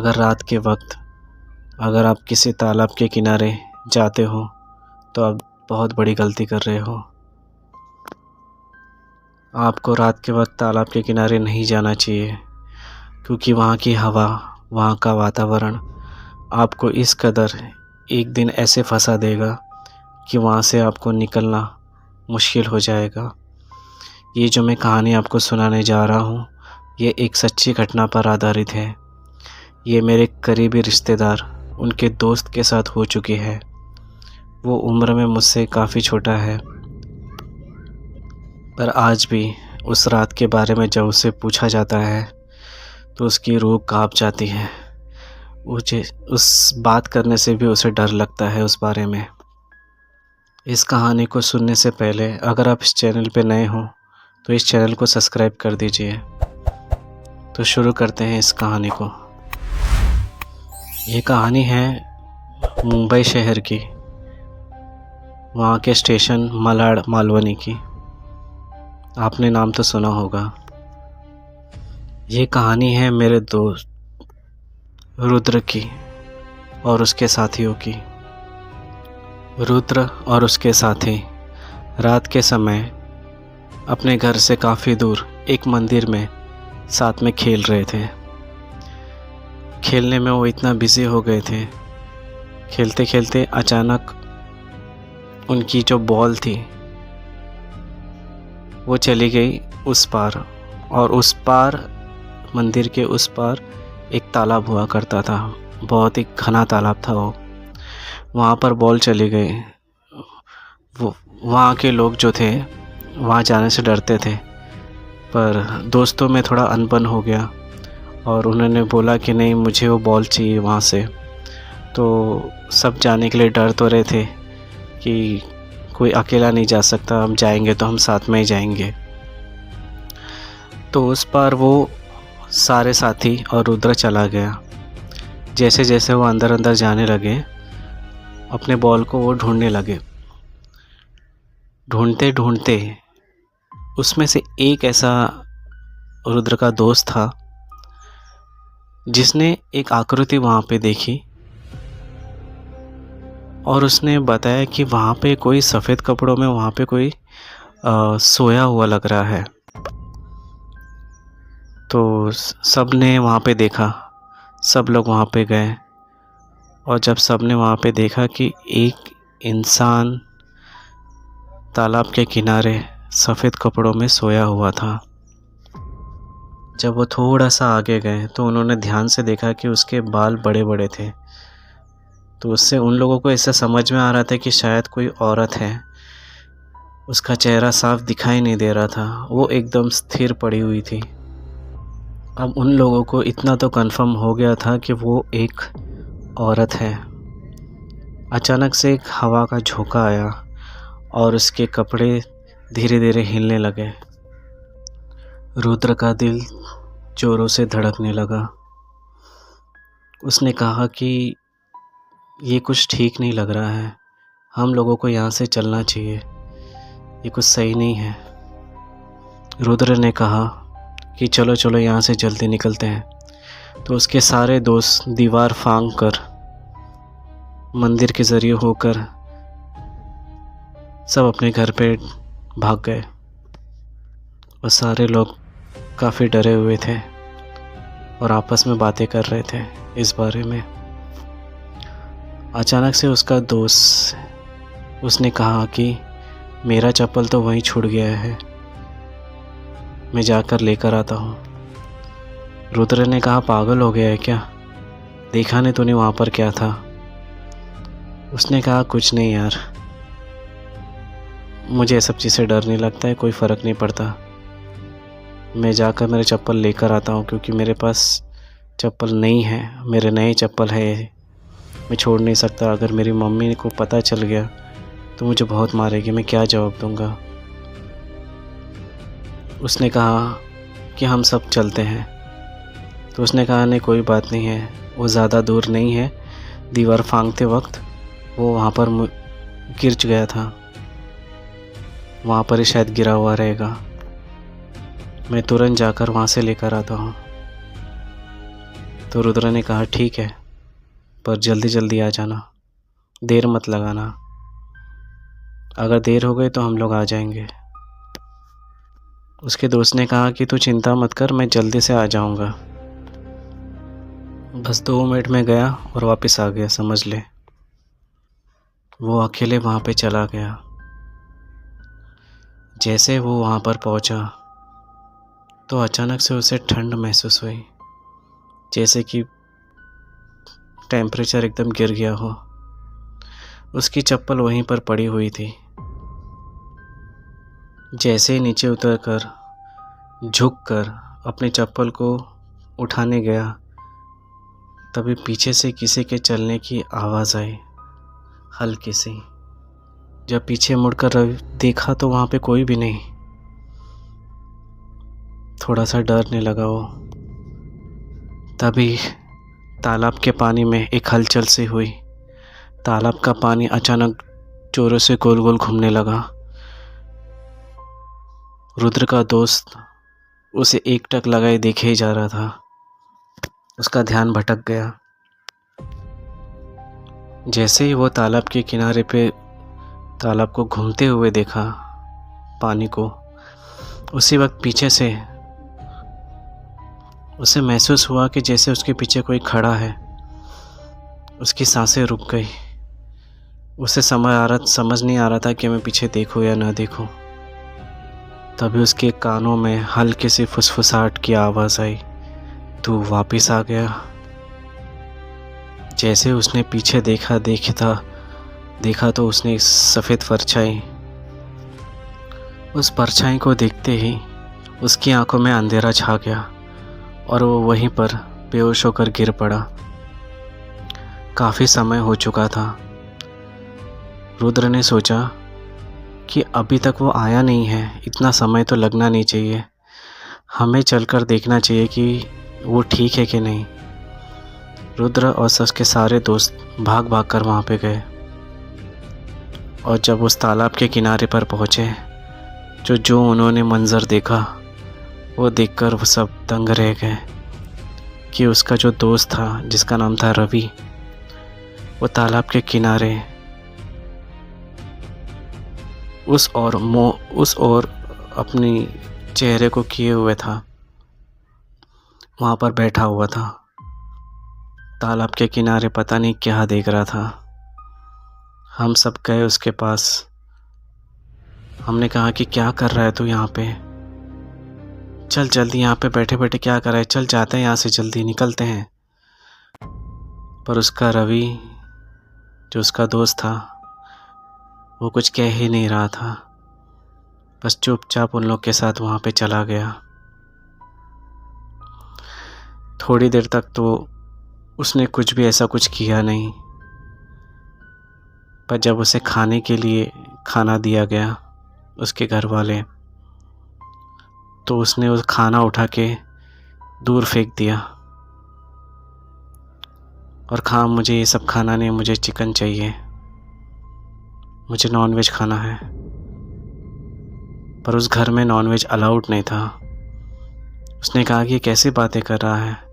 अगर रात के वक्त अगर आप किसी तालाब के किनारे जाते हो तो आप बहुत बड़ी गलती कर रहे हो। आपको रात के वक्त तालाब के किनारे नहीं जाना चाहिए, क्योंकि वहाँ की हवा, वहाँ का वातावरण आपको इस कदर एक दिन ऐसे फंसा देगा कि वहाँ से आपको निकलना मुश्किल हो जाएगा। ये जो मैं कहानी आपको सुनाने जा रहा हूँ, ये एक सच्ची घटना पर आधारित है। ये मेरे करीबी रिश्तेदार, उनके दोस्त के साथ हो चुकी है। वो उम्र में मुझसे काफ़ी छोटा है, पर आज भी उस रात के बारे में जब उससे पूछा जाता है तो उसकी रूह कांप जाती है। मुझे उस बात करने से भी उसे डर लगता है उस बारे में। इस कहानी को सुनने से पहले अगर आप इस चैनल पे नए हो तो इस चैनल को सब्सक्राइब कर दीजिए। तो शुरू करते हैं इस कहानी को। ये कहानी है मुंबई शहर की, वहाँ के स्टेशन मलाड मालवनी की। आपने नाम तो सुना होगा। ये कहानी है मेरे दोस्त रुद्र की और उसके साथियों की। रुद्र और उसके साथी रात के समय अपने घर से काफ़ी दूर एक मंदिर में साथ में खेल रहे थे। खेलने में वो इतना बिज़ी हो गए थे, खेलते खेलते अचानक उनकी जो बॉल थी वो चली गई उस पार, और उस पार मंदिर के उस पार एक तालाब हुआ करता था। बहुत ही घना तालाब था वो। वहाँ पर बॉल चली गई। वो वहाँ के लोग जो थे वहाँ जाने से डरते थे, पर दोस्तों में थोड़ा अनबन हो गया और उन्होंने बोला कि नहीं, मुझे वो बॉल चाहिए वहाँ से। तो सब जाने के लिए डर तो रहे थे कि कोई अकेला नहीं जा सकता, हम जाएंगे तो हम साथ में ही जाएंगे। तो उस पार वो सारे साथी और रुद्र चला गया। जैसे जैसे वो अंदर अंदर जाने लगे, अपने बॉल को वो ढूंढने लगे। ढूंढते ढूंढते उसमें से एक ऐसा रुद्र का दोस्त था जिसने एक आकृति वहाँ पे देखी और उसने बताया कि वहाँ पे कोई सफ़ेद कपड़ों में वहाँ पे कोई सोया हुआ लग रहा है। तो सब ने वहाँ पे देखा, सब लोग वहाँ पे गए, और जब सब ने वहाँ पे देखा कि एक इंसान तालाब के किनारे सफ़ेद कपड़ों में सोया हुआ था। जब वो थोड़ा सा आगे गए तो उन्होंने ध्यान से देखा कि उसके बाल बड़े बड़े थे। तो उससे उन लोगों को ऐसा समझ में आ रहा था कि शायद कोई औरत है। उसका चेहरा साफ दिखाई नहीं दे रहा था, वो एकदम स्थिर पड़ी हुई थी। अब उन लोगों को इतना तो कंफर्म हो गया था कि वो एक औरत है। अचानक से एक हवा का झोंका आया और उसके कपड़े धीरे धीरे हिलने लगे। रुद्र का दिल जोरों से धड़कने लगा। उसने कहा कि ये कुछ ठीक नहीं लग रहा है, हम लोगों को यहाँ से चलना चाहिए, ये कुछ सही नहीं है। रुद्र ने कहा कि चलो चलो यहाँ से जल्दी निकलते हैं। तो उसके सारे दोस्त दीवार फांक कर मंदिर के ज़रिए होकर सब अपने घर पे भाग गए। और सारे लोग काफ़ी डरे हुए थे और आपस में बातें कर रहे थे इस बारे में। अचानक से उसका दोस्त उसने कहा कि मेरा चप्पल तो वहीं छूट गया है, मैं जाकर लेकर आता हूँ। रुद्र ने कहा पागल हो गया है क्या, देखा नहीं तूने वहाँ पर क्या था? उसने कहा कुछ नहीं यार, मुझे सब चीज़ से डर नहीं लगता है, कोई फ़र्क नहीं पड़ता, मैं जाकर मेरे चप्पल लेकर आता हूँ, क्योंकि मेरे पास चप्पल नहीं है, मेरे नए चप्पल है, मैं छोड़ नहीं सकता। अगर मेरी मम्मी को पता चल गया तो मुझे बहुत मारेगी, मैं क्या जवाब दूँगा। उसने कहा कि हम सब चलते हैं। तो उसने कहा नहीं कोई बात नहीं है, वो ज़्यादा दूर नहीं है, दीवार फांकते वक्त वो वहाँ पर गिर गया था, वहाँ पर ही शायद गिरा हुआ रहेगा, मैं तुरंत जाकर वहाँ से लेकर आता हूँ। तो रुद्र ने कहा ठीक है, पर जल्दी जल्दी आ जाना, देर मत लगाना। अगर देर हो गई तो हम लोग आ जाएंगे। उसके दोस्त ने कहा कि तू चिंता मत कर, मैं जल्दी से आ जाऊंगा। बस 2 मिनट में गया और वापस आ गया, समझ ले। वो अकेले वहाँ पे चला गया। जैसे वो वहाँ पर पहुँचा तो अचानक से उसे ठंड महसूस हुई, जैसे कि टेम्परेचर एकदम गिर गया हो। उसकी चप्पल वहीं पर पड़ी हुई थी। जैसे ही नीचे उतरकर झुककर अपनी चप्पल को उठाने गया, तभी पीछे से किसी के चलने की आवाज़ आई, हल्की सी। जब पीछे मुड़कर देखा तो वहाँ पे कोई भी नहीं। थोड़ा सा डरने लगा वो। तभी तालाब के पानी में एक हलचल सी हुई। तालाब का पानी अचानक जोरों से गोल गोल घूमने लगा। रुद्र का दोस्त उसे एकटक लगाए देखे ही जा रहा था। उसका ध्यान भटक गया। जैसे ही वो तालाब के किनारे पे तालाब को घूमते हुए देखा, पानी को, उसी वक्त पीछे से उसे महसूस हुआ कि जैसे उसके पीछे कोई खड़ा है। उसकी सांसें रुक गई। उसे समझ नहीं आ रहा था कि मैं पीछे देखूं या ना देखूं। तभी उसके कानों में हल्की सी फुसफुसाहट की आवाज़ आई, तू वापस आ गया। जैसे उसने पीछे देखा तो उसने एक सफ़ेद परछाई, उस परछाई को देखते ही उसकी आंखों में अंधेरा छा गया और वो वहीं पर बेहोश होकर गिर पड़ा। काफ़ी समय हो चुका था। रुद्र ने सोचा कि अभी तक वो आया नहीं है, इतना समय तो लगना नहीं चाहिए, हमें चलकर देखना चाहिए कि वो ठीक है कि नहीं। रुद्र और उसके सारे दोस्त भाग भाग कर वहाँ पे गए और जब उस तालाब के किनारे पर पहुँचे, जो उन्होंने मंज़र देखा वो देखकर वो सब दंग रह गए कि उसका जो दोस्त था, जिसका नाम था रवि, वो तालाब के किनारे उस ओर अपनी चेहरे को किए हुए था, वहाँ पर बैठा हुआ था। तालाब के किनारे पता नहीं क्या देख रहा था। हम सब गए उसके पास। हमने कहा कि क्या कर रहा है तू यहाँ पे, चल जल्दी, यहाँ पे बैठे बैठे क्या कर रहा है, चल जाते हैं यहाँ से, जल्दी निकलते हैं। पर उसका रवि, जो उसका दोस्त था, वो कुछ कह ही नहीं रहा था, बस चुपचाप उन लोग के साथ वहाँ पे चला गया। थोड़ी देर तक तो उसने कुछ भी ऐसा कुछ किया नहीं, पर जब उसे खाने के लिए खाना दिया गया उसके घर वाले, तो उसने उस खाना उठा के दूर फेंक दिया और कहा मुझे ये सब खाना नहीं, मुझे चिकन चाहिए, मुझे नॉनवेज खाना है। पर उस घर में नॉनवेज अलाउड नहीं था। उसने कहा कि कैसी बातें कर रहा है,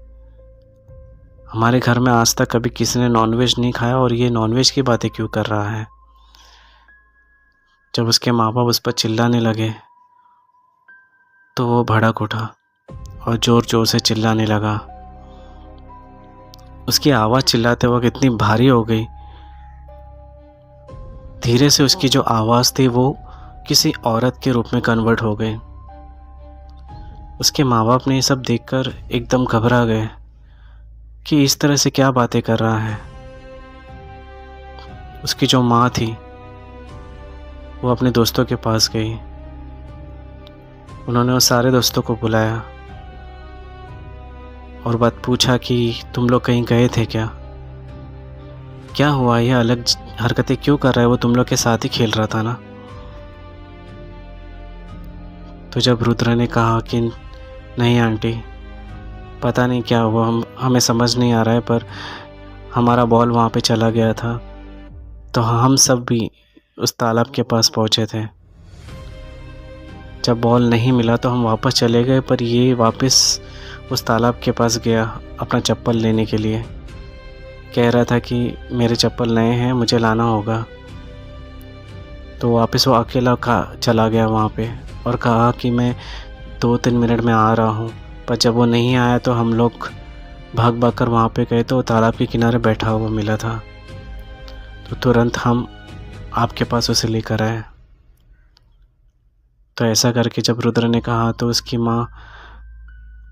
हमारे घर में आज तक कभी किसी ने नॉनवेज नहीं खाया और ये नॉनवेज की बातें क्यों कर रहा है। जब उसके माँ बाप उस पर चिल्लाने लगे तो वो भड़क उठा और ज़ोर ज़ोर से चिल्लाने लगा। उसकी आवाज़ चिल्लाते वक्त इतनी भारी हो गई, धीरे से उसकी जो आवाज़ थी वो किसी औरत के रूप में कन्वर्ट हो गई। उसके माँ बाप ने ये सब देखकर एकदम घबरा गए कि इस तरह से क्या बातें कर रहा है। उसकी जो माँ थी वो अपने दोस्तों के पास गई। उन्होंने उस सारे दोस्तों को बुलाया और बात पूछा कि तुम लोग कहीं गए थे क्या हुआ, ये अलग हरकतें क्यों कर रहा है, वो तुम लोग के साथ ही खेल रहा था ना। तो जब रुद्र ने कहा कि नहीं आंटी, पता नहीं क्या हुआ, हमें समझ नहीं आ रहा है, पर हमारा बॉल वहाँ पे चला गया था, तो हम सब भी उस तालाब के पास पहुँचे थे। जब बॉल नहीं मिला तो हम वापस चले गए, पर ये वापस उस तालाब के पास गया अपना चप्पल लेने के लिए। कह रहा था कि मेरे चप्पल नए हैं, मुझे लाना होगा। तो वापस वो अकेला चला गया वहाँ पे और कहा कि मैं 2-3 मिनट में आ रहा हूँ। पर जब वो नहीं आया तो हम लोग भाग भाग कर वहाँ पे गए तो तालाब के किनारे बैठा हुआ मिला था। तो तुरंत हम आपके पास उसे लेकर आए। तो ऐसा करके जब रुद्र ने कहा तो उसकी माँ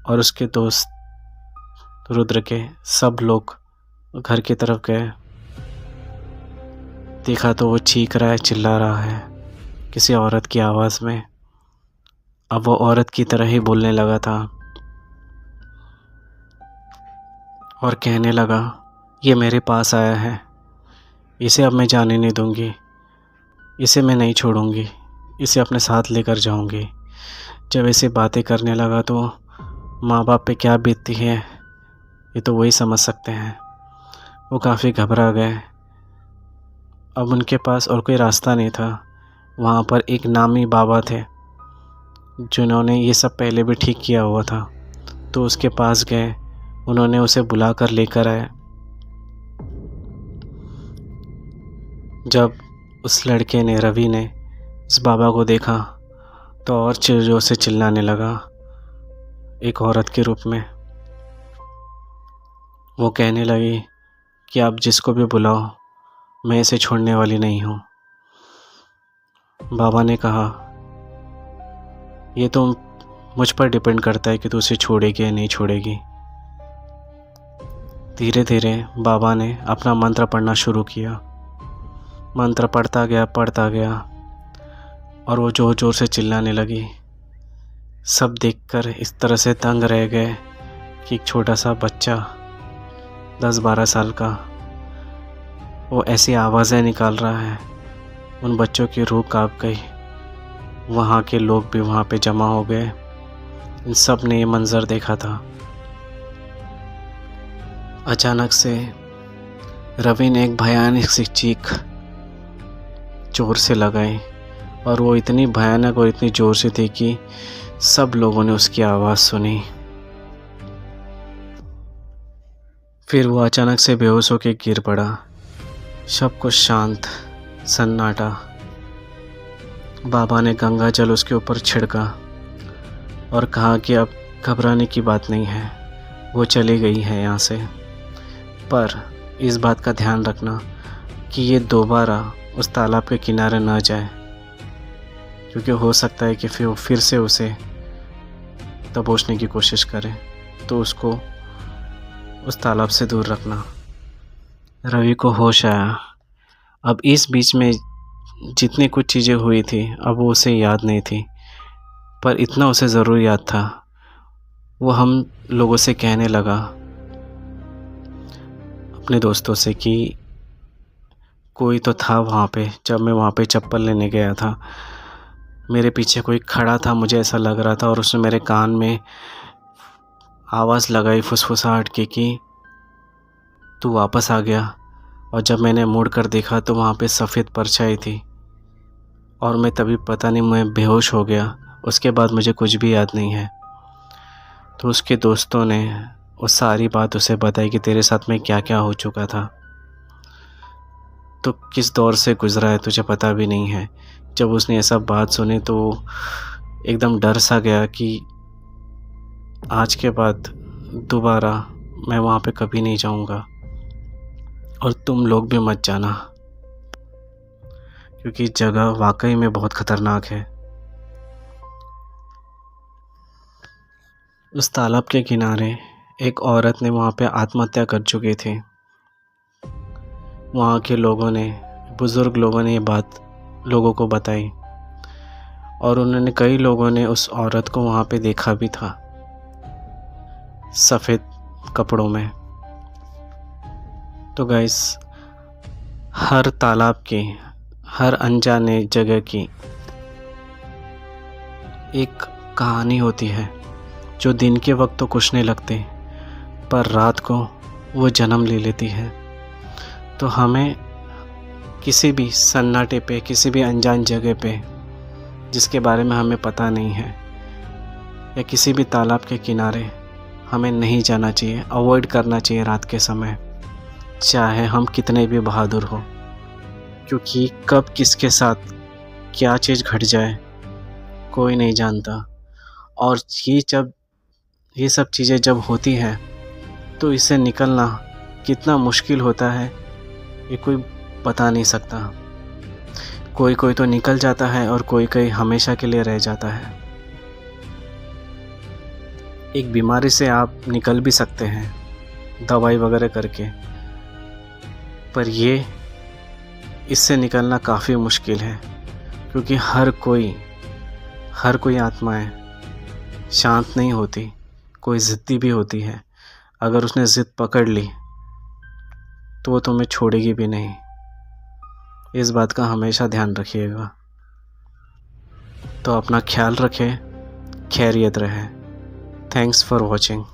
और उसके दोस्त रुद्र के सब लोग घर की तरफ गए। देखा तो वो चीख रहा है, चिल्ला रहा है किसी औरत की आवाज़ में। अब वो औरत की तरह ही बोलने लगा था और कहने लगा, ये मेरे पास आया है, इसे अब मैं जाने नहीं दूंगी, इसे मैं नहीं छोड़ूंगी, इसे अपने साथ लेकर जाऊंगी। जब ऐसे बातें करने लगा तो माँ बाप पे क्या बीतती है ये तो वही समझ सकते हैं। वो काफ़ी घबरा गए। अब उनके पास और कोई रास्ता नहीं था। वहाँ पर एक नामी बाबा थे जिन्होंने ये सब पहले भी ठीक किया हुआ था। तो उसके पास गए, उन्होंने उसे बुला कर लेकर आए। जब उस लड़के ने, रवि ने, उस बाबा को देखा तो और जोर से चिल्लाने लगा एक औरत के रूप में। वो कहने लगी कि आप जिसको भी बुलाओ, मैं इसे छोड़ने वाली नहीं हूँ। बाबा ने कहा, ये तो मुझ पर डिपेंड करता है कि तू उसे छोड़ेगी या नहीं छोड़ेगी। धीरे धीरे बाबा ने अपना मंत्र पढ़ना शुरू किया। मंत्र पढ़ता गया और वो ज़ोर ज़ोर से चिल्लाने लगी। सब देखकर इस तरह से दंग रह गए कि एक छोटा सा बच्चा 10-12 साल का वो ऐसी आवाज़ें निकाल रहा है। उन बच्चों की रूह कांप गई। वहाँ के लोग भी वहाँ पे जमा हो गए। इन सब ने ये मंज़र देखा था। अचानक से रवि ने एक भयानक सी चीख जोर से लगाई और वो इतनी भयानक और इतनी ज़ोर से थी कि सब लोगों ने उसकी आवाज़ सुनी। फिर वो अचानक से बेहोश होकर गिर पड़ा। सब कुछ शांत, सन्नाटा। बाबा ने गंगा जल उसके ऊपर छिड़का और कहा कि अब घबराने की बात नहीं है, वो चली गई है यहाँ से। पर इस बात का ध्यान रखना कि ये दोबारा उस तालाब के किनारे ना जाए, क्योंकि हो सकता है कि फिर से उसे दबोचने की कोशिश करे। तो उसको उस तालाब से दूर रखना। रवि को होश आया। अब इस बीच में जितनी कुछ चीज़ें हुई थी अब वो उसे याद नहीं थी, पर इतना उसे ज़रूर याद था। वो हम लोगों से कहने लगा, अपने दोस्तों से, कि कोई तो था वहाँ पे। जब मैं वहाँ पे चप्पल लेने गया था, मेरे पीछे कोई खड़ा था, मुझे ऐसा लग रहा था, और उसने मेरे कान में आवाज़ लगाई फुसफुसाहट की कि तू वापस आ गया। और जब मैंने मुड़ कर देखा तो वहाँ पे सफ़ेद परछाई थी और मैं तभी पता नहीं मैं बेहोश हो गया। उसके बाद मुझे कुछ भी याद नहीं है। तो उसके दोस्तों ने वो सारी बात उसे बताई कि तेरे साथ में क्या क्या हो चुका था, तो किस दौर से गुज़रा है तुझे पता भी नहीं है। जब उसने ये सब बात सुनी तो एकदम डर सा गया कि आज के बाद दोबारा मैं वहाँ पे कभी नहीं जाऊँगा और तुम लोग भी मत जाना, क्योंकि जगह वाकई में बहुत ख़तरनाक है। उस तालाब के किनारे एक औरत ने वहाँ पे आत्महत्या कर चुकी थी। वहाँ के लोगों ने, बुज़ुर्ग लोगों ने ये बात लोगों को बताई और उन्होंने, कई लोगों ने उस औरत को वहाँ पे देखा भी था सफ़ेद कपड़ों में। तो गाइस, हर तालाब की, हर अनजाने जगह की एक कहानी होती है जो दिन के वक्त तो कुछ नहीं लगती, पर रात को वो जन्म ले लेती है। तो हमें किसी भी सन्नाटे पे, किसी भी अनजान जगह पे जिसके बारे में हमें पता नहीं है, या किसी भी तालाब के किनारे हमें नहीं जाना चाहिए, अवॉइड करना चाहिए रात के समय, चाहे हम कितने भी बहादुर हो, क्योंकि कब किसके साथ क्या चीज़ घट जाए कोई नहीं जानता। और ये सब चीज़ें जब होती हैं तो इससे निकलना कितना मुश्किल होता है ये कोई बता नहीं सकता। कोई कोई तो निकल जाता है और कोई कोई हमेशा के लिए रह जाता है। एक बीमारी से आप निकल भी सकते हैं दवाई वगैरह करके, पर इससे निकलना काफ़ी मुश्किल है, क्योंकि हर कोई आत्माएं शांत नहीं होती, कोई ज़िद्दी भी होती है। अगर उसने ज़िद पकड़ ली तो वो तुम्हें छोड़ेगी भी नहीं। इस बात का हमेशा ध्यान रखिएगा। तो अपना ख्याल रखें, खैरियत रहे। Thanks for watching.